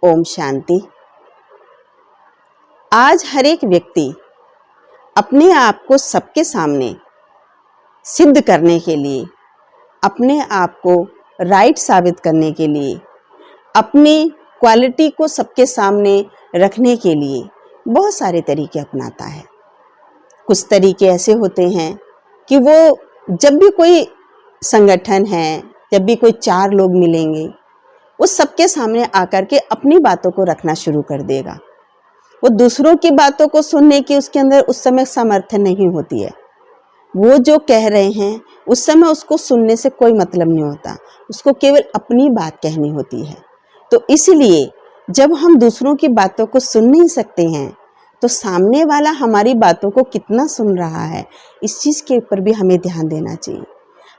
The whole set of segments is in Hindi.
ओम शांति। आज हर एक व्यक्ति अपने आप को सबके सामने सिद्ध करने के लिए, अपने आप को राइट साबित करने के लिए, अपनी क्वालिटी को सबके सामने रखने के लिए बहुत सारे तरीके अपनाता है। कुछ तरीके ऐसे होते हैं कि वो जब भी कोई संगठन है, जब भी कोई चार लोग मिलेंगे, वो सबके सामने आकर के अपनी बातों को रखना शुरू कर देगा। वो दूसरों की बातों को सुनने की उसके अंदर उस समय सामर्थ्य नहीं होती है। वो जो कह रहे हैं उस समय उसको सुनने से कोई मतलब नहीं होता, उसको केवल अपनी बात कहनी होती है। तो इसलिए जब हम दूसरों की बातों को सुन नहीं सकते हैं तो सामने वाला हमारी बातों को कितना सुन रहा है, इस चीज़ के ऊपर भी हमें ध्यान देना चाहिए।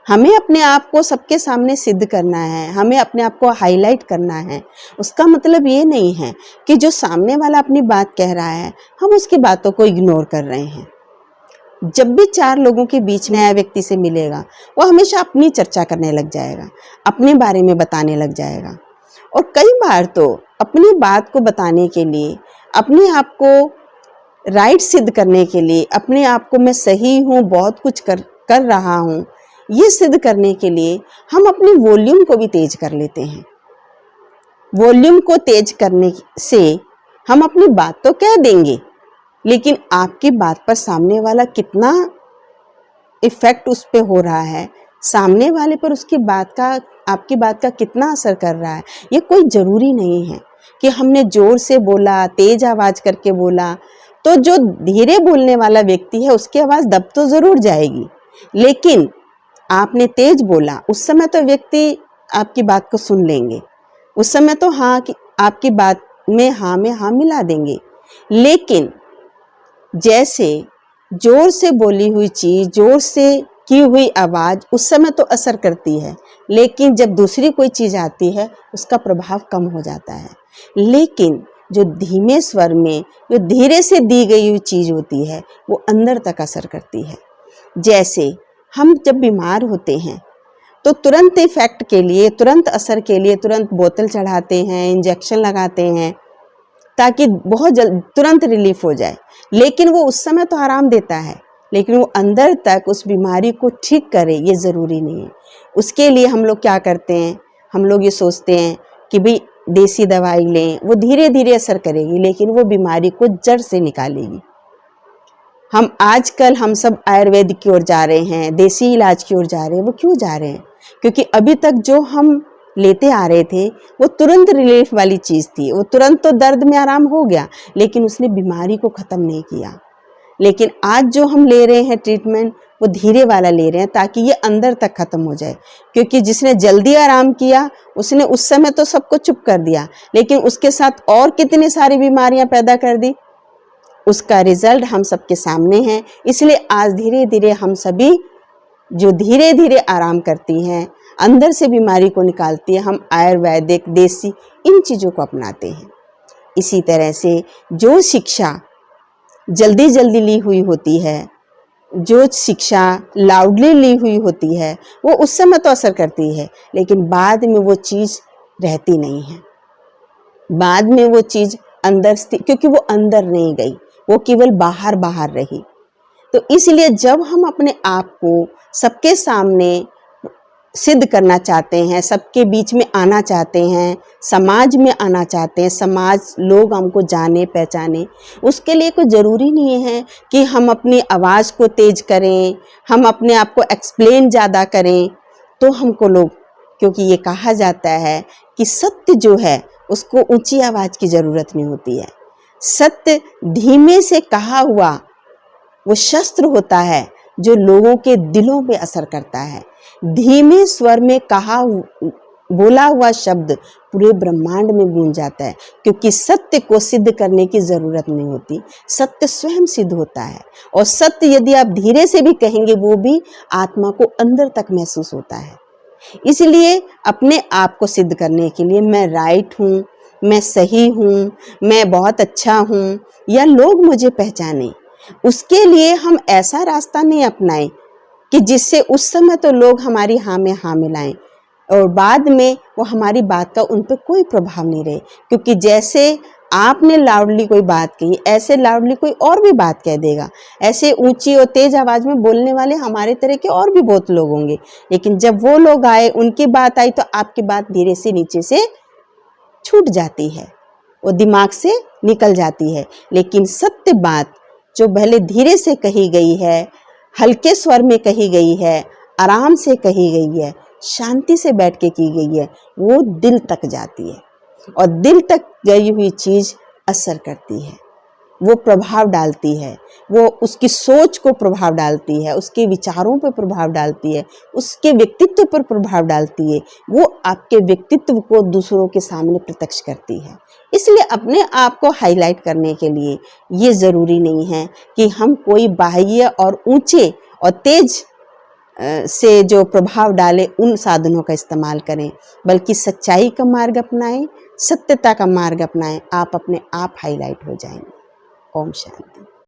हमें अपने आप को सबके सामने सिद्ध करना है, हमें अपने आप को हाईलाइट करना है। उसका मतलब ये नहीं है कि जो सामने वाला अपनी बात कह रहा है हम उसकी बातों को इग्नोर कर रहे हैं। जब भी चार लोगों के बीच नया व्यक्ति से मिलेगा वो हमेशा अपनी चर्चा करने लग जाएगा, अपने बारे में बताने लग जाएगा। और कई बार तो अपनी बात को बताने के लिए, अपने आप को राइट सिद्ध करने के लिए, अपने आप को मैं सही हूँ, बहुत कुछ कर रहा हूँ, ये सिद्ध करने के लिए हम अपनी वॉल्यूम को भी तेज कर लेते हैं। वॉल्यूम को तेज करने से हम अपनी बात तो कह देंगे, लेकिन आपकी बात पर सामने वाला कितना इफेक्ट उस पे हो रहा है, सामने वाले पर उसकी बात का, आपकी बात का कितना असर कर रहा है, ये कोई ज़रूरी नहीं है कि हमने ज़ोर से बोला, तेज आवाज़ करके बोला तो जो धीरे बोलने वाला व्यक्ति है उसकी आवाज़ दब तो ज़रूर जाएगी, लेकिन आपने तेज बोला उस समय तो व्यक्ति आपकी बात को सुन लेंगे, उस समय तो हाँ कि आपकी बात में हाँ मिला देंगे। लेकिन जैसे जोर से बोली हुई चीज़, जोर से की हुई आवाज़ उस समय तो असर करती है, लेकिन जब दूसरी कोई चीज़ आती है उसका प्रभाव कम हो जाता है। लेकिन जो धीमे स्वर में, जो धीरे से दी गई हुई चीज़ होती है वो अंदर तक असर करती है। जैसे हम जब बीमार होते हैं तो तुरंत इफेक्ट के लिए, तुरंत असर के लिए तुरंत बोतल चढ़ाते हैं, इंजेक्शन लगाते हैं ताकि बहुत जल्द तुरंत रिलीफ हो जाए, लेकिन वो उस समय तो आराम देता है, लेकिन वो अंदर तक उस बीमारी को ठीक करे ये ज़रूरी नहीं है। उसके लिए हम लोग क्या करते हैं, हम लोग ये सोचते हैं कि भाई देसी दवाई लें, वो धीरे धीरे असर करेगी लेकिन वो बीमारी को जड़ से निकालेगी। हम सब आयुर्वेदिक की ओर जा रहे हैं, देसी इलाज की ओर जा रहे हैं। वो क्यों जा रहे हैं? क्योंकि अभी तक जो हम लेते आ रहे थे वो तुरंत रिलीफ वाली चीज़ थी, वो तुरंत तो दर्द में आराम हो गया लेकिन उसने बीमारी को ख़त्म नहीं किया। लेकिन आज जो हम ले रहे हैं ट्रीटमेंट वो धीरे वाला ले रहे हैं ताकि ये अंदर तक ख़त्म हो जाए, क्योंकि जिसने जल्दी आराम किया उसने उस समय तो सबको चुप कर दिया, लेकिन उसके साथ और कितनी सारी बीमारियां पैदा कर दी। उसका रिजल्ट हम सबके सामने है। इसलिए आज धीरे धीरे हम सभी जो धीरे धीरे आराम करती हैं, अंदर से बीमारी को निकालती है, हम आयुर्वेदिक, देसी इन चीज़ों को अपनाते हैं। इसी तरह से जो शिक्षा जल्दी जल्दी ली हुई होती है, जो शिक्षा लाउडली ली हुई होती है वो उस समय तो असर करती है, लेकिन बाद में वो चीज़ रहती नहीं है। बाद में वो चीज़ अंदर, क्योंकि वो अंदर नहीं गई, वो केवल बाहर बाहर रही। तो इसलिए जब हम अपने आप को सबके सामने सिद्ध करना चाहते हैं, सबके बीच में आना चाहते हैं, समाज में आना चाहते हैं, समाज लोग हमको जाने पहचाने, उसके लिए कोई ज़रूरी नहीं है कि हम अपनी आवाज़ को तेज करें, हम अपने आप को एक्सप्लेन ज़्यादा करें तो हमको लोग, क्योंकि ये कहा जाता है कि सत्य जो है उसको ऊंची आवाज़ की ज़रूरत नहीं होती है। सत्य धीमे से कहा हुआ वो शस्त्र होता है जो लोगों के दिलों पे असर करता है। धीमे स्वर में बोला हुआ शब्द पूरे ब्रह्मांड में गूंज जाता है, क्योंकि सत्य को सिद्ध करने की ज़रूरत नहीं होती, सत्य स्वयं सिद्ध होता है। और सत्य यदि आप धीरे से भी कहेंगे वो भी आत्मा को अंदर तक महसूस होता है। इसलिए अपने आप को सिद्ध करने के लिए मैं राइट हूँ, मैं सही हूँ, मैं बहुत अच्छा हूँ, या लोग मुझे पहचाने, उसके लिए हम ऐसा रास्ता नहीं अपनाएं कि जिससे उस समय तो लोग हमारी हाँ में हाँ मिलाएं, और बाद में वो हमारी बात का उन पर कोई प्रभाव नहीं रहे, क्योंकि जैसे आपने लाउडली कोई बात कही, ऐसे लाउडली कोई और भी बात कह देगा। ऐसे ऊंची और तेज आवाज में बोलने वाले हमारे तरह के और भी बहुत लोग होंगे, लेकिन जब वो लोग आए, उनकी बात आई, तो आपकी बात धीरे से नीचे से छूट जाती है, वो दिमाग से निकल जाती है। लेकिन सत्य बात जो भले धीरे से कही गई है, हल्के स्वर में कही गई है, आराम से कही गई है, शांति से बैठ के की गई है, वो दिल तक जाती है। और दिल तक गई हुई चीज असर करती है, वो प्रभाव डालती है, वो उसकी सोच को प्रभाव डालती है, उसके विचारों पर प्रभाव डालती है, उसके व्यक्तित्व पर प्रभाव डालती है, वो आपके व्यक्तित्व को दूसरों के सामने प्रत्यक्ष करती है। इसलिए अपने आप को हाईलाइट करने के लिए ये ज़रूरी नहीं है कि हम कोई बाह्य और ऊंचे और तेज से जो प्रभाव डाले उन साधनों का इस्तेमाल करें, बल्कि सच्चाई का मार्ग अपनाएं, सत्यता का मार्ग अपनाएं। आप अपने आप हाईलाइट हो जाएंगे। ओम शांति।